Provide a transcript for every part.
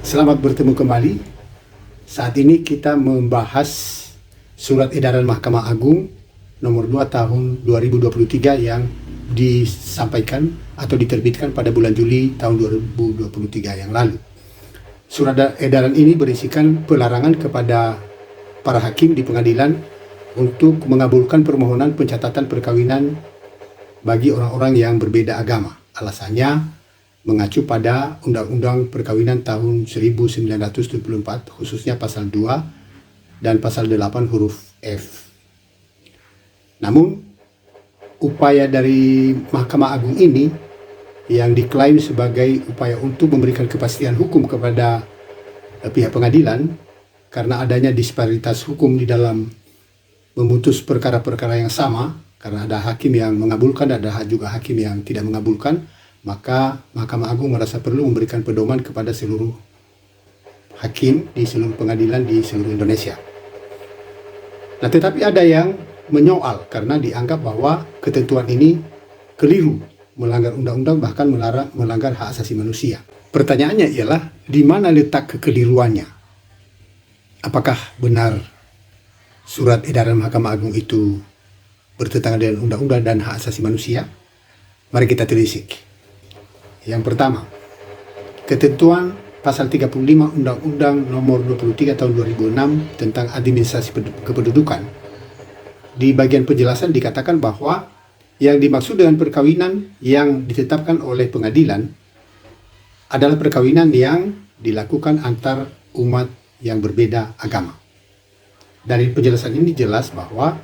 Selamat bertemu kembali. Saat ini kita membahas Surat Edaran Mahkamah Agung nomor 2 tahun 2023 yang disampaikan atau diterbitkan pada bulan Juli tahun 2023 yang lalu. Surat edaran ini berisikan pelarangan kepada para hakim di pengadilan untuk mengabulkan permohonan pencatatan perkawinan bagi orang-orang yang berbeda agama. Alasannya mengacu pada Undang-Undang Perkawinan tahun 1974, khususnya pasal 2 dan pasal 8 huruf F. Namun, upaya dari Mahkamah Agung ini yang diklaim sebagai upaya untuk memberikan kepastian hukum kepada pihak pengadilan karena adanya disparitas hukum di dalam memutus perkara-perkara yang sama, karena ada hakim yang mengabulkan dan ada juga hakim yang tidak mengabulkan, maka Mahkamah Agung merasa perlu memberikan pedoman kepada seluruh hakim di seluruh pengadilan di seluruh Indonesia. Nah, tetapi ada yang menyoal karena dianggap bahwa ketentuan ini keliru, melanggar undang-undang, bahkan melanggar hak asasi manusia. Pertanyaannya ialah, di mana letak kekeliruannya? Apakah benar surat edaran Mahkamah Agung itu bertentangan dengan undang-undang dan hak asasi manusia? Mari kita telisik. Yang pertama, ketentuan pasal 35 Undang-Undang nomor 23 tahun 2006 tentang administrasi kependudukan. Di bagian penjelasan dikatakan bahwa yang dimaksud dengan perkawinan yang ditetapkan oleh pengadilan adalah perkawinan yang dilakukan antar umat yang berbeda agama. Dari penjelasan ini jelas bahwa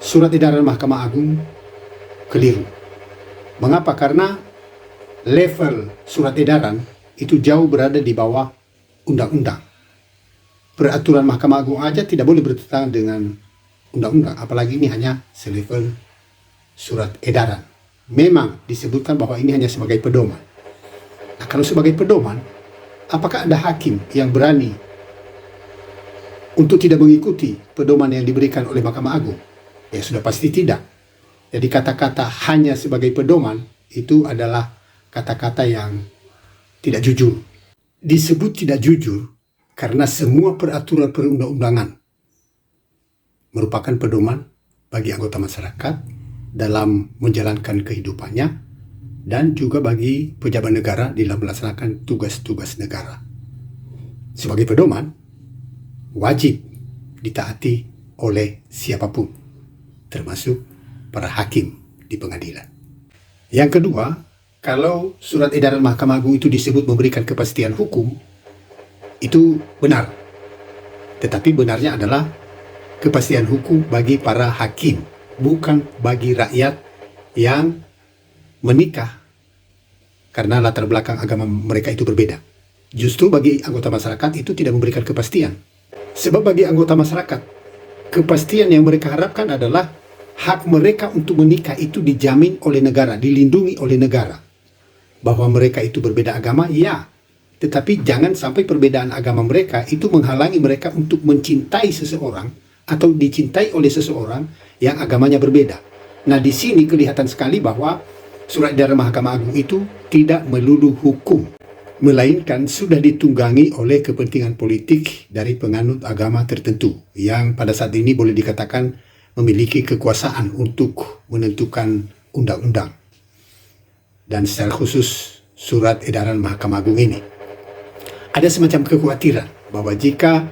surat edaran Mahkamah Agung keliru. Mengapa? Karena level surat edaran itu jauh berada di bawah undang-undang. Peraturan Mahkamah Agung aja tidak boleh bertentangan dengan undang-undang, apalagi ini hanya selevel surat edaran. Memang disebutkan bahwa ini hanya sebagai pedoman. Nah, kalau sebagai pedoman, apakah ada hakim yang berani untuk tidak mengikuti pedoman yang diberikan oleh Mahkamah Agung? Ya sudah pasti tidak. Jadi kata-kata hanya sebagai pedoman itu adalah kata-kata yang tidak jujur. Disebut tidak jujur karena semua peraturan perundang-undangan merupakan pedoman bagi anggota masyarakat dalam menjalankan kehidupannya dan juga bagi pejabat negara dalam melaksanakan tugas-tugas negara. Sebagai pedoman, wajib ditaati oleh siapapun, termasuk para hakim di pengadilan. Yang kedua, kalau surat edaran Mahkamah Agung itu disebut memberikan kepastian hukum, itu benar. Tetapi benarnya adalah kepastian hukum bagi para hakim, bukan bagi rakyat yang menikah karena latar belakang agama mereka itu berbeda. Justru bagi anggota masyarakat itu tidak memberikan kepastian. Sebab bagi anggota masyarakat, kepastian yang mereka harapkan adalah hak mereka untuk menikah itu dijamin oleh negara, dilindungi oleh negara. Bahwa mereka itu berbeda agama, ya. Tetapi jangan sampai perbedaan agama mereka itu menghalangi mereka untuk mencintai seseorang atau dicintai oleh seseorang yang agamanya berbeda. Nah, di sini kelihatan sekali bahwa surat edaran Mahkamah Agung itu tidak melulu hukum, melainkan sudah ditunggangi oleh kepentingan politik dari penganut agama tertentu yang pada saat ini boleh dikatakan memiliki kekuasaan untuk menentukan undang-undang. Dan secara khusus surat edaran Mahkamah Agung ini ada semacam kekhawatiran bahwa jika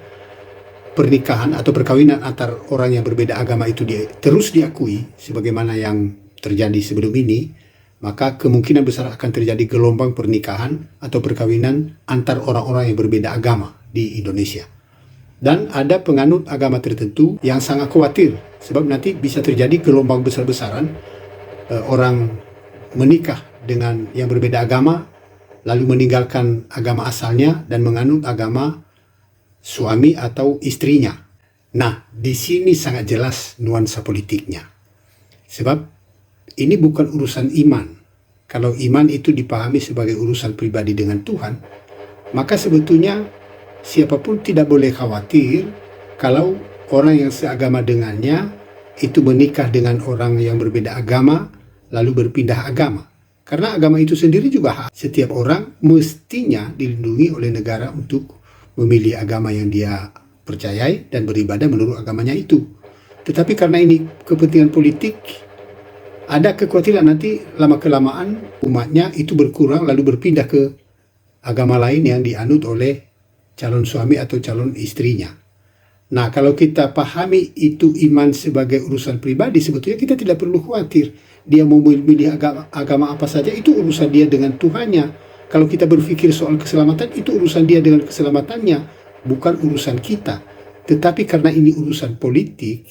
pernikahan atau perkawinan antar orang yang berbeda agama itu terus diakui sebagaimana yang terjadi sebelum ini, maka kemungkinan besar akan terjadi gelombang pernikahan atau perkawinan antar orang-orang yang berbeda agama di Indonesia. Dan ada penganut agama tertentu yang sangat khawatir sebab nanti bisa terjadi gelombang besar-besaran orang menikah dengan yang berbeda agama, lalu meninggalkan agama asalnya dan menganut agama suami atau istrinya. Nah, di sini sangat jelas nuansa politiknya. Sebab ini bukan urusan iman. Kalau iman itu dipahami sebagai urusan pribadi dengan Tuhan, maka sebetulnya siapapun tidak boleh khawatir kalau orang yang seagama dengannya itu menikah dengan orang yang berbeda agama, lalu berpindah agama. Karena agama itu sendiri juga hak. Setiap orang mestinya dilindungi oleh negara untuk memilih agama yang dia percayai dan beribadah menurut agamanya itu. Tetapi karena ini kepentingan politik, ada kekhawatiran nanti lama-kelamaan umatnya itu berkurang lalu berpindah ke agama lain yang dianut oleh calon suami atau calon istrinya. Nah, kalau kita pahami itu iman sebagai urusan pribadi, sebetulnya kita tidak perlu khawatir. Dia mau memilih agama apa saja, itu urusan dia dengan Tuhannya. Kalau kita berpikir soal keselamatan, itu urusan dia dengan keselamatannya, bukan urusan kita. Tetapi karena ini urusan politik,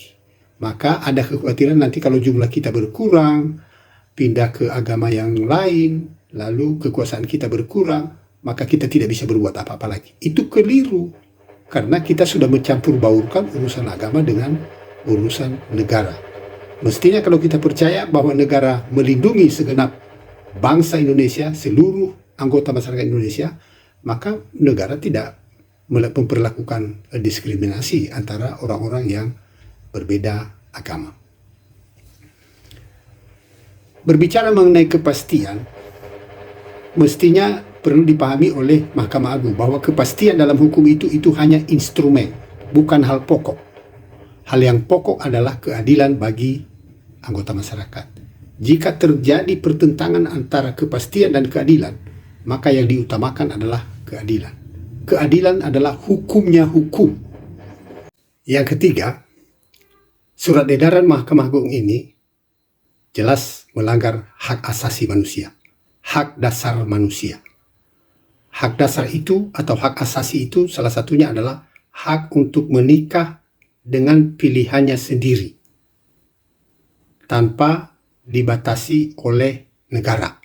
maka ada kekhawatiran nanti kalau jumlah kita berkurang, pindah ke agama yang lain, lalu kekuasaan kita berkurang, maka kita tidak bisa berbuat apa-apa lagi. Itu keliru. Karena kita sudah mencampur baurkan urusan agama dengan urusan negara. Mestinya kalau kita percaya bahwa negara melindungi segenap bangsa Indonesia, seluruh anggota masyarakat Indonesia, maka negara tidak memperlakukan diskriminasi antara orang-orang yang berbeda agama. Berbicara mengenai kepastian, mestinya perlu dipahami oleh Mahkamah Agung bahwa kepastian dalam hukum itu hanya instrumen, bukan hal pokok. Hal yang pokok adalah keadilan bagi anggota masyarakat. Jika terjadi pertentangan antara kepastian dan keadilan, maka yang diutamakan adalah keadilan. Keadilan adalah hukumnya hukum. Yang ketiga, surat edaran Mahkamah Agung ini jelas melanggar hak asasi manusia, hak dasar manusia. Hak dasar itu atau hak asasi itu salah satunya adalah hak untuk menikah dengan pilihannya sendiri tanpa dibatasi oleh negara.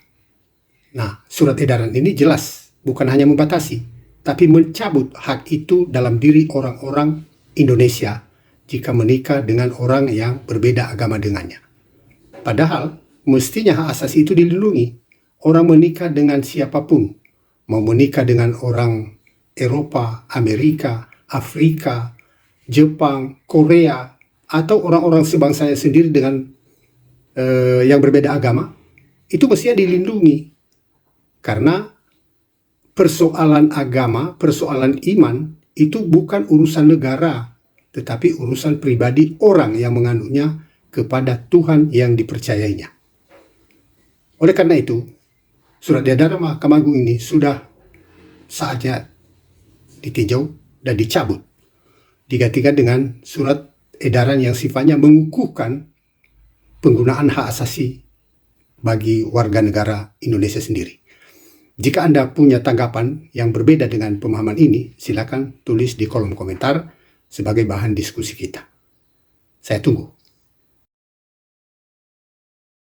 Nah, surat edaran ini jelas bukan hanya membatasi, tapi mencabut hak itu dalam diri orang-orang Indonesia jika menikah dengan orang yang berbeda agama dengannya. Padahal mestinya hak asasi itu dilindungi. Orang menikah dengan siapapun, mau menikah dengan orang Eropa, Amerika, Afrika, Jepang, Korea, atau orang-orang sebangsanya sendiri dengan yang berbeda agama, itu mestinya dilindungi. Karena persoalan agama, persoalan iman, itu bukan urusan negara, tetapi urusan pribadi orang yang menganutnya kepada Tuhan yang dipercayainya. Oleh karena itu, surat edaran Mahkamah Agung ini sudah saatnya ditinjau dan dicabut. Digantikan dengan surat edaran yang sifatnya mengukuhkan penggunaan hak asasi bagi warga negara Indonesia sendiri. Jika Anda punya tanggapan yang berbeda dengan pemahaman ini, silakan tulis di kolom komentar sebagai bahan diskusi kita. Saya tunggu.